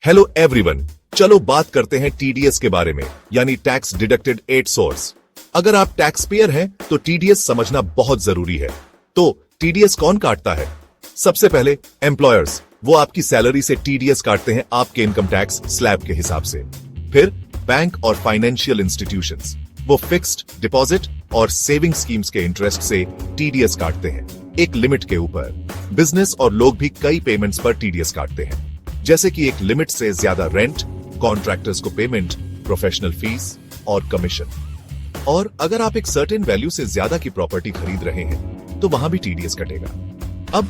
Hello everyone, चलो बात करते हैं टीडीएस के बारे में, यानी टैक्स डिडक्टेड एट सोर्स। अगर आप टैक्स पेयर हैं तो टीडीएस समझना बहुत जरूरी है। तो टीडीएस कौन काटता है? सबसे पहले एम्प्लॉयर्स, वो आपकी सैलरी से टीडीएस काटते हैं आपके इनकम टैक्स स्लैब के हिसाब से। फिर बैंक और फाइनेंशियल इंस्टीट्यूशंस, वो फिक्स्ड डिपॉजिट और सेविंग स्कीम्स के इंटरेस्ट से टीडीएस काटते हैं एक लिमिट के ऊपर। बिजनेस और लोग भी कई पेमेंट्स पर टीडीएस काटते हैं, जैसे कि एक लिमिट से ज्यादा रेंट, कॉन्ट्रैक्टर्स को पेमेंट, प्रोफेशनल फीस और कमीशन। और अगर आप एक सर्टेन वैल्यू से ज्यादा की प्रॉपर्टी खरीद रहे हैं तो वहां भी टीडीएस कटेगा। अब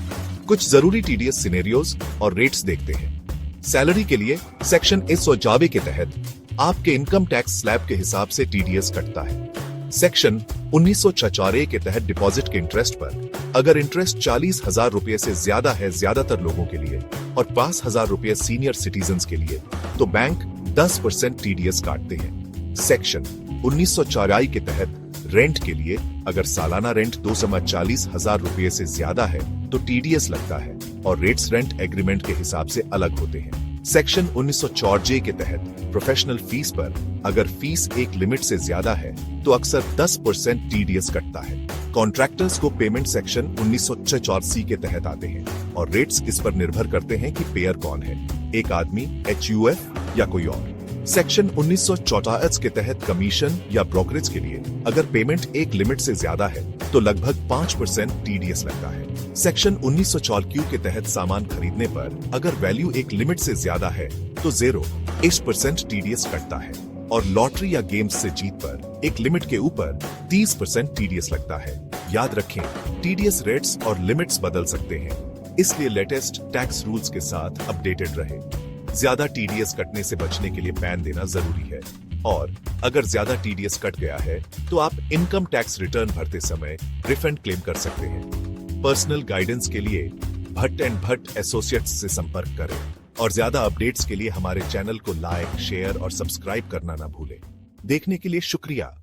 कुछ जरूरी टीडीएस सिनेरियोज और रेट्स देखते हैं। सैलरी के लिए सेक्शन 154 के तहत आपके इनकम टैक्स स्लैब के हिसाब से टीडीएस कटता है। सेक्शन 1946 के तहत डिपॉजिट के इंटरेस्ट पर अगर इंटरेस्ट 40,000 रुपए से ज्यादा है ज्यादातर लोगों के लिए और 5,000 रुपए सीनियर सिटीजन्स के लिए, तो बैंक 10% टीडीएस काटते हैं। सेक्शन 1944 के तहत रेंट के लिए अगर सालाना रेंट 240,000 रुपए से ज्यादा है तो टीडीएस लगता है और रेट्स रेंट एग्रीमेंट के हिसाब से अलग होते हैं। सेक्शन 1964 के तहत प्रोफेशनल फीस पर अगर फीस एक लिमिट से ज्यादा है तो अक्सर 10% टीडीएस कटता है। कॉन्ट्रैक्टर्स को पेमेंट सेक्शन 1986 के तहत आते हैं और रेट्स इस पर निर्भर करते हैं कि पेयर कौन है, एक आदमी, एचयूएफ या कोई और। सेक्शन 1944 के तहत कमीशन या ब्रोकरेज के लिए अगर पेमेंट एक लिमिट से ज्यादा है तो लगभग 5% टीडीएस लगता है। सेक्शन 1944 के तहत सामान खरीदने पर अगर वैल्यू एक लिमिट से ज्यादा है तो 0% टीडीएस कटता है और लॉटरी या गेम्स से जीत पर एक लिमिट के ऊपर 30% टीडीएस लगता है। याद रखें, टीडीएस रेट्स और लिमिट्स बदल सकते हैं, इसलिए लेटेस्ट टैक्स रूल्स के साथ अपडेटेड रहें। ज्यादा टीडीएस कटने से बचने के लिए पैन देना जरूरी है, और अगर ज्यादा टीडीएस कट गया है तो आप इनकम टैक्स रिटर्न भरते समय रिफंड क्लेम कर सकते हैं। पर्सनल गाइडेंस के लिए भट्ट एंड भट्ट एसोसिएट्स से संपर्क करें और ज्यादा अपडेट्स के लिए हमारे चैनल को लाइक, शेयर और सब्सक्राइब करना ना भूलें। देखने के लिए शुक्रिया।